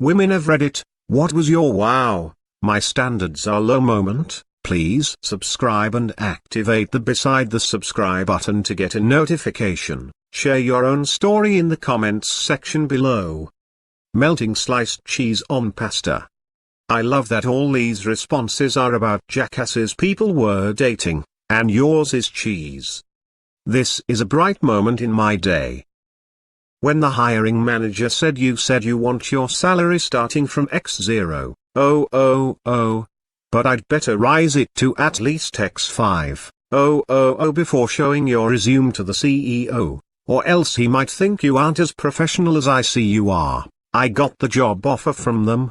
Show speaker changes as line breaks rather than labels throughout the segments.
Women of Reddit, what was your wow, my standards are low moment? Please subscribe and activate the beside the subscribe button to get a notification. Share your own story in the comments section below. Melting sliced cheese on pasta. I love that all these responses are about jackasses people were dating, and yours is cheese. This is a bright moment in my day. When the hiring manager said you want your salary starting from X0, but I'd better rise it to at least X5, before showing your resume to the CEO, or else he might think you aren't as professional as I see you are. I got the job offer from them.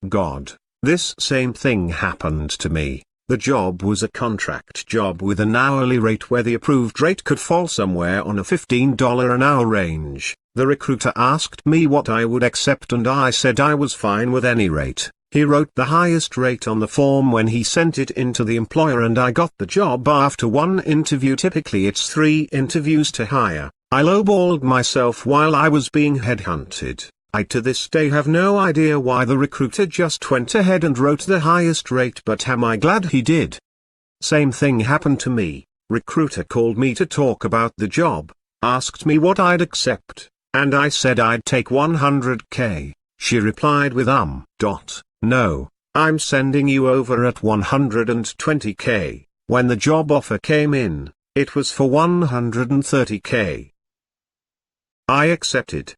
God, this same thing happened to me. The job was a contract job with an hourly rate where the approved rate could fall somewhere on a $15 an hour range. The recruiter asked me what I would accept and I said I was fine with any rate. He wrote the highest rate on the form when he sent it in to the employer and I got the job after one interview. Typically it's 3 interviews to hire. I lowballed myself while I was being headhunted. I to this day have no idea why the recruiter just went ahead and wrote the highest rate, but am I glad he did. Same thing happened to me. Recruiter called me to talk about the job, asked me what I'd accept, and I said I'd take 100K. She replied with no, I'm sending you over at 120K. When the job offer came in, it was for 130K. I accepted.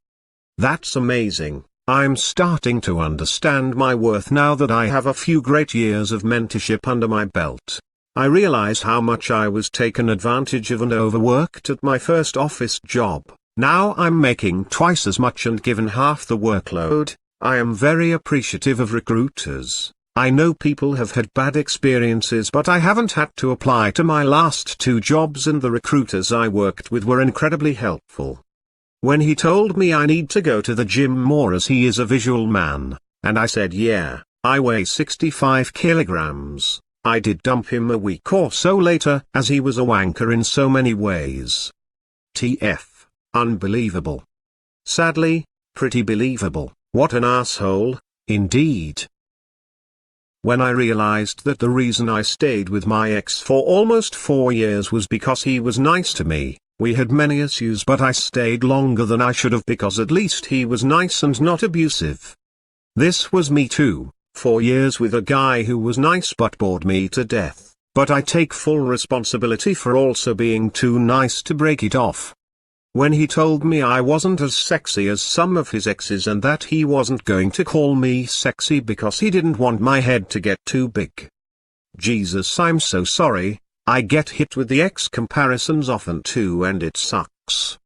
That's amazing. I'm starting to understand my worth now that I have a few great years of mentorship under my belt. I realize how much I was taken advantage of and overworked at my first office job. Now I'm making twice as much and given half the workload. I am very appreciative of recruiters. I know people have had bad experiences, but I haven't had to apply to my last 2 jobs and the recruiters I worked with were incredibly helpful. When he told me I need to go to the gym more as he is a visual man, and I said yeah, I weigh 65 kilograms, I did dump him a week or so later as he was a wanker in so many ways. TF, unbelievable. Sadly, pretty believable. What an asshole, indeed. When I realized that the reason I stayed with my ex for almost 4 years was because he was nice to me, we had many issues but I stayed longer than I should have because at least he was nice and not abusive. This was me too, 4 years with a guy who was nice but bored me to death, but I take full responsibility for also being too nice to break it off. When he told me I wasn't as sexy as some of his exes and that he wasn't going to call me sexy because he didn't want my head to get too big. Jesus, I'm so sorry. I get hit with the ex comparisons often too and it sucks.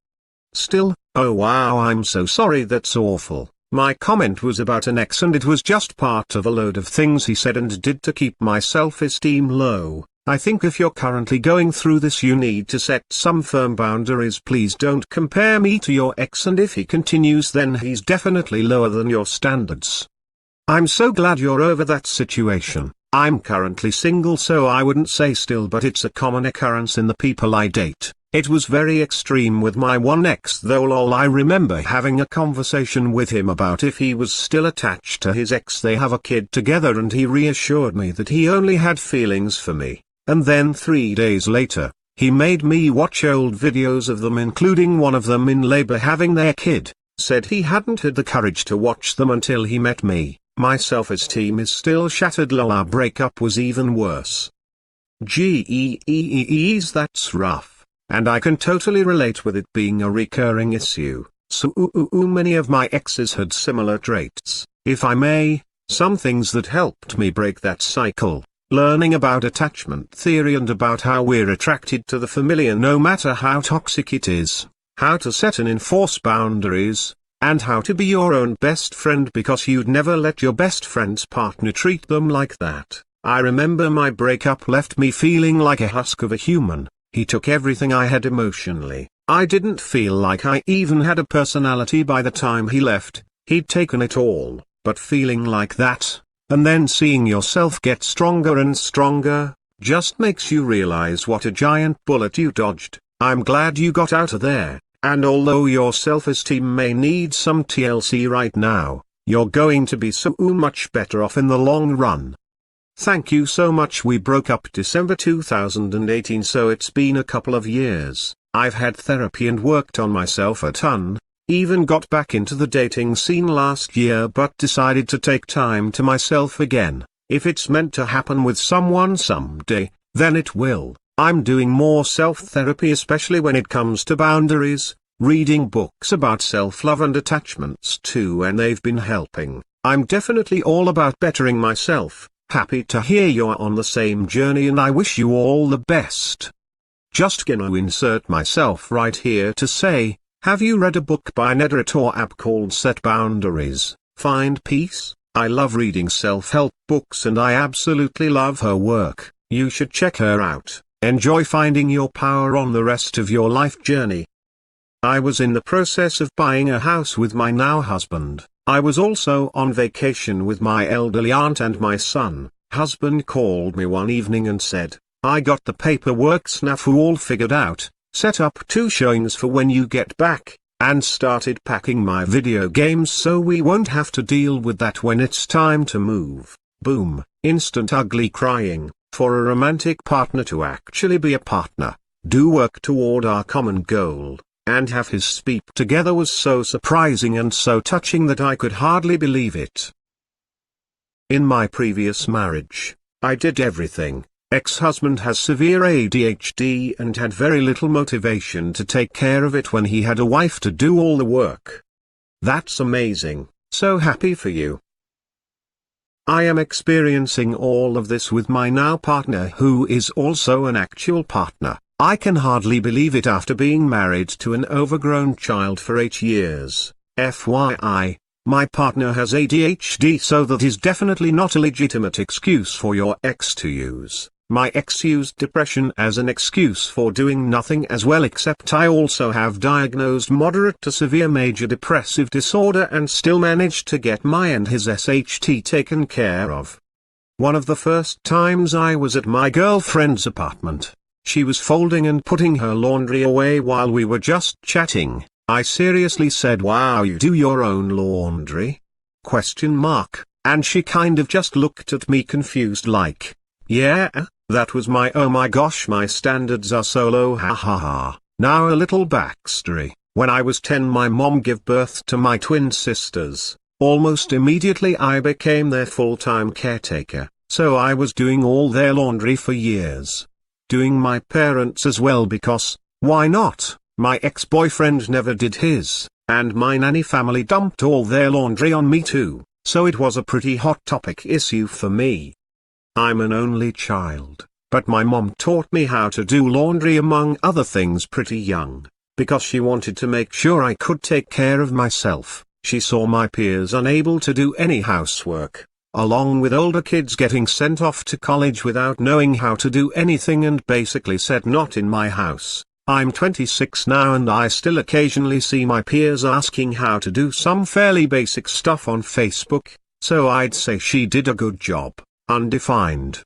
Still, oh wow, I'm so sorry, that's awful. My comment was about an ex and it was just part of a load of things he said and did to keep my self-esteem low. I think if you're currently going through this you need to set some firm boundaries. Please don't compare me to your ex, and if he continues then he's definitely lower than your standards. I'm so glad you're over that situation. I'm currently single so I wouldn't say still, but it's a common occurrence in the people I date. It was very extreme with my one ex though lol. I remember having a conversation with him about if he was still attached to his ex. They have a kid together and he reassured me that he only had feelings for me. And then 3 days later, he made me watch old videos of them, including one of them in labor having their kid, said he hadn't had the courage to watch them until he met me. My self-esteem is still shattered lol. Our breakup was even worse. Geez, that's rough, and I can totally relate with it being a recurring issue. So many of my exes had similar traits. If I may, some things that helped me break that cycle. Learning about attachment theory and about how we're attracted to the familiar no matter how toxic it is, how to set and enforce boundaries, and how to be your own best friend because you'd never let your best friend's partner treat them like that. I remember my breakup left me feeling like a husk of a human. He took everything I had emotionally. I didn't feel like I even had a personality by the time he left. He'd taken it all, but feeling like that, and then seeing yourself get stronger and stronger, just makes you realize what a giant bullet you dodged. I'm glad you got out of there, and although your self-esteem may need some TLC right now, you're going to be so much better off in the long run. Thank you so much. We broke up December 2018, so it's been a couple of years. I've had therapy and worked on myself a ton. Even got back into the dating scene last year, but decided to take time to myself again. If it's meant to happen with someone someday, then it will. I'm doing more self-therapy, especially when it comes to boundaries, reading books about self-love and attachments too, and they've been helping. I'm definitely all about bettering myself. Happy to hear you're on the same journey, and I wish you all the best. Just gonna insert myself right here to say, have you read a book by an editor or app called Set Boundaries, Find Peace? I love reading self-help books and I absolutely love her work. You should check her out. Enjoy finding your power on the rest of your life journey. I was in the process of buying a house with my now husband. I was also on vacation with my elderly aunt and my son. Husband called me one evening and said, I got the paperwork snafu all figured out, set up 2 showings for when you get back, and started packing my video games so we won't have to deal with that when it's time to move. Boom, instant ugly crying. For a romantic partner to actually be a partner, do work toward our common goal, and have his speak together was so surprising and so touching that I could hardly believe it. In my previous marriage, I did everything. Ex-husband has severe ADHD and had very little motivation to take care of it when he had a wife to do all the work. That's amazing, so happy for you. I am experiencing all of this with my now partner, who is also an actual partner. I can hardly believe it after being married to an overgrown child for 8 years. FYI, my partner has ADHD, so that is definitely not a legitimate excuse for your ex to use. My ex used depression as an excuse for doing nothing as well, except I also have diagnosed moderate to severe major depressive disorder and still managed to get my and his SHT taken care of. One of the first times I was at my girlfriend's apartment, she was folding and putting her laundry away while we were just chatting. I seriously said, "Wow, you do your own laundry?" And she kind of just looked at me confused like, "Yeah, that was my oh my gosh, my standards are so low, ha ha ha." Now a little backstory. When I was 10, my mom gave birth to my twin sisters. Almost immediately I became their full-time caretaker, so I was doing all their laundry for years. Doing my parents as well because, why not? My ex-boyfriend never did his, and my nanny family dumped all their laundry on me too, so it was a pretty hot topic issue for me. I'm an only child, but my mom taught me how to do laundry among other things pretty young, because she wanted to make sure I could take care of myself. She saw my peers unable to do any housework, along with older kids getting sent off to college without knowing how to do anything, and basically said, "Not in my house." I'm 26 now and I still occasionally see my peers asking how to do some fairly basic stuff on Facebook, so I'd say she did a good job. Undefined.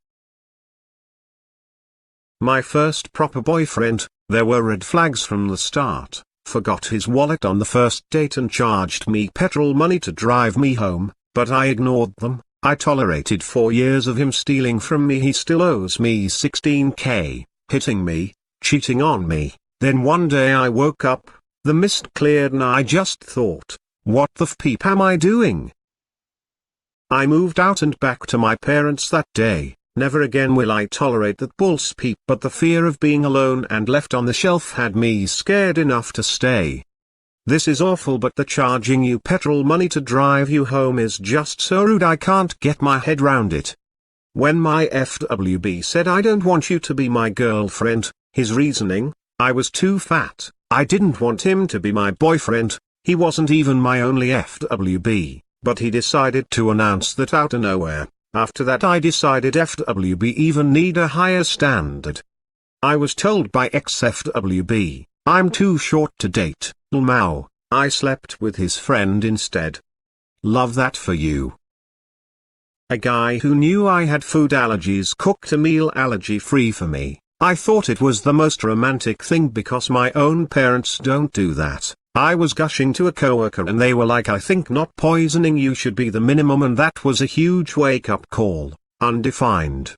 My first proper boyfriend, there were red flags from the start. Forgot his wallet on the first date and charged me petrol money to drive me home, but I ignored them. I tolerated 4 years of him stealing from me. He still owes me 16k, hitting me, cheating on me. Then one day I woke up, the mist cleared and I just thought, what the f*** am I doing? I moved out and back to my parents that day. Never again will I tolerate that bullshit, but the fear of being alone and left on the shelf had me scared enough to stay. This is awful, but the charging you petrol money to drive you home is just so rude. I can't get my head round it. When my FWB said, "I don't want you to be my girlfriend," his reasoning, I was too fat. I didn't want him to be my boyfriend. He wasn't even my only FWB. But he decided to announce that out of nowhere. After that I decided FWB even need a higher standard. I was told by ex-FWB, "I'm too short to date, lmao." I slept with his friend instead. Love that for you. A guy who knew I had food allergies cooked a meal allergy-free for me. I thought it was the most romantic thing because my own parents don't do that. I was gushing to a coworker and they were like, I think not poisoning you should be the minimum, and that was a huge wake-up call. Undefined.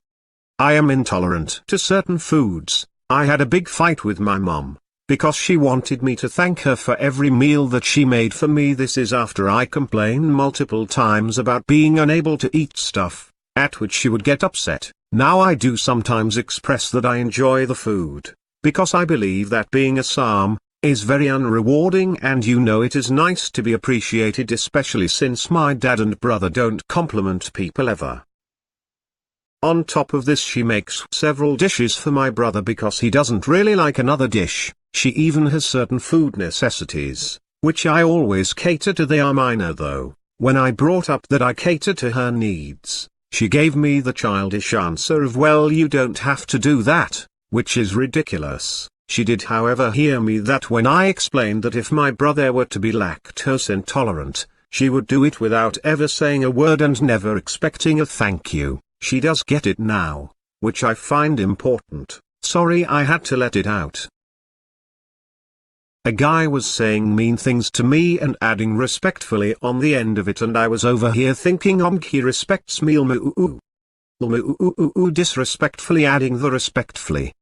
I am intolerant to certain foods. I had a big fight with my mom, because she wanted me to thank her for every meal that she made for me. This is after I complained multiple times about being unable to eat stuff, at which she would get upset. Now I do sometimes express that I enjoy the food, because I believe that being a Psalm is very unrewarding, and it is nice to be appreciated, especially since my dad and brother don't compliment people ever. On top of this, she makes several dishes for my brother because he doesn't really like another dish. She even has certain food necessities, which I always cater to. They are minor though. When I brought up that I cater to her needs, she gave me the childish answer of, well, you don't have to do that, which is ridiculous. She did however hear me that when I explained that if my brother were to be lactose intolerant, she would do it without ever saying a word and never expecting a thank you. She does get it now, which I find important. Sorry, I had to let it out. A guy was saying mean things to me and adding respectfully on the end of it, and I was over here thinking he respects me disrespectfully adding the respectfully.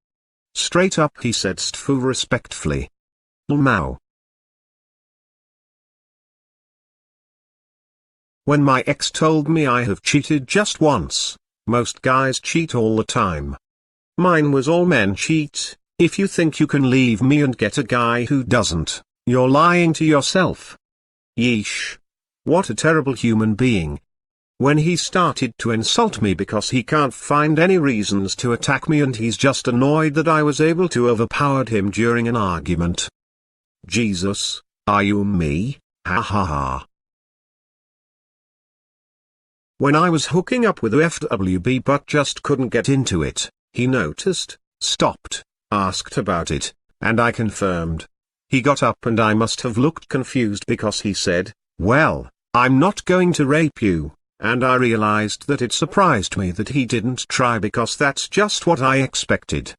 Straight up he said stfu respectfully. Lmao. When my ex told me I have cheated just once, most guys cheat all the time. Mine was all men cheat. If you think you can leave me and get a guy who doesn't, you're lying to yourself. Yeesh. What a terrible human being. When he started to insult me because he can't find any reasons to attack me and he's just annoyed that I was able to overpower him during an argument. Jesus, are you me? Ha ha ha. When I was hooking up with FWB but just couldn't get into it, he noticed, stopped, asked about it, and I confirmed. He got up and I must have looked confused because he said, well, I'm not going to rape you, and I realized that it surprised me that he didn't try because that's just what I expected.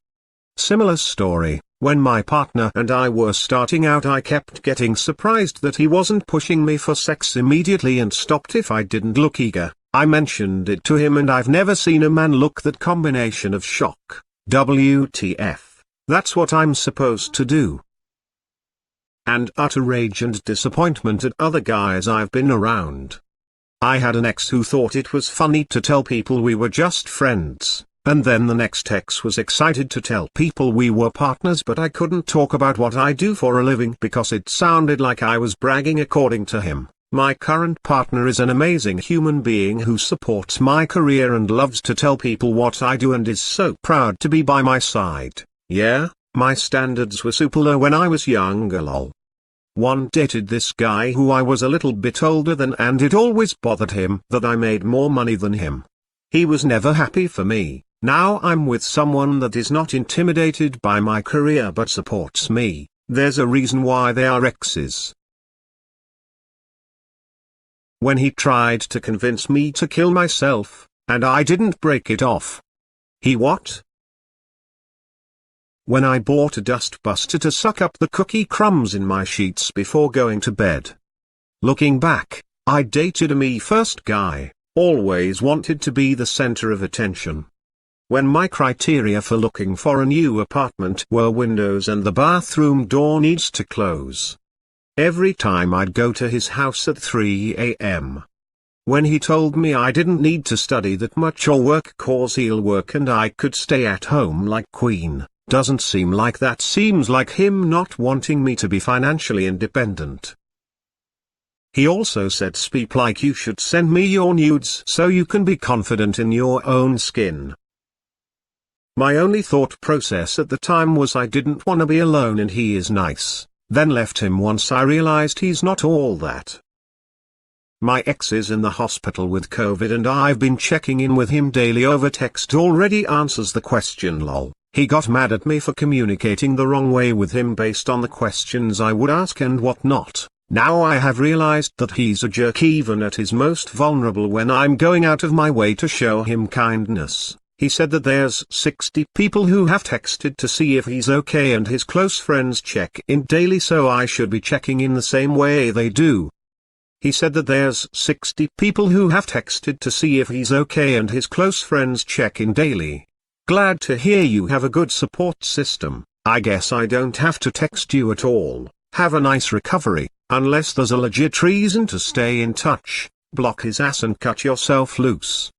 Similar story, when my partner and I were starting out, I kept getting surprised that he wasn't pushing me for sex immediately and stopped if I didn't look eager. I mentioned it to him and I've never seen a man look that combination of shock. WTF, that's what I'm supposed to do. And utter rage and disappointment at other guys I've been around. I had an ex who thought it was funny to tell people we were just friends, and then the next ex was excited to tell people we were partners, but I couldn't talk about what I do for a living because it sounded like I was bragging. According to him, my current partner is an amazing human being who supports my career and loves to tell people what I do and is so proud to be by my side. Yeah, my standards were super low when I was younger lol. One dated this guy who I was a little bit older than, and it always bothered him that I made more money than him. He was never happy for me. Now I'm with someone that is not intimidated by my career but supports me. There's a reason why they are exes. When he tried to convince me to kill myself, and I didn't break it off. He what? When I bought a dustbuster to suck up the cookie crumbs in my sheets before going to bed. Looking back, I dated a me-first guy, always wanted to be the center of attention. When my criteria for looking for a new apartment were windows and the bathroom door needs to close. Every time I'd go to his house at 3 a.m. When he told me I didn't need to study that much or work cause he'll work and I could stay at home like queen, doesn't seem like that. Seems like him not wanting me to be financially independent. He also said speak like you should send me your nudes so you can be confident in your own skin. My only thought process at the time was I didn't want to be alone and he is nice. Then left him once I realized he's not all that. My ex is in the hospital with COVID and I've been checking in with him daily over text. Already answers the question lol. He got mad at me for communicating the wrong way with him based on the questions I would ask and whatnot. Now I have realized that he's a jerk even at his most vulnerable when I'm going out of my way to show him kindness. He said that there's 60 people who have texted to see if he's okay and his close friends check in daily, so I should be checking in the same way they do. He said that there's 60 people who have texted to see if he's okay and his close friends check in daily. Glad to hear you have a good support system. I guess I don't have to text you at all. Have a nice recovery, unless there's a legit reason to stay in touch. Block his ass and cut yourself loose.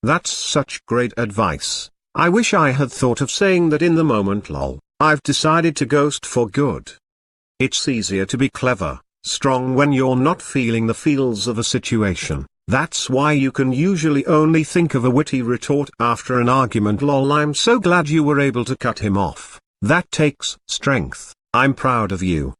That's such great advice. I wish I had thought of saying that in the moment. Lol. I've decided to ghost for good. It's easier to be clever, strong when you're not feeling the feels of a situation. That's why you can usually only think of a witty retort after an argument. Lol. I'm so glad you were able to cut him off. That takes strength. I'm proud of you.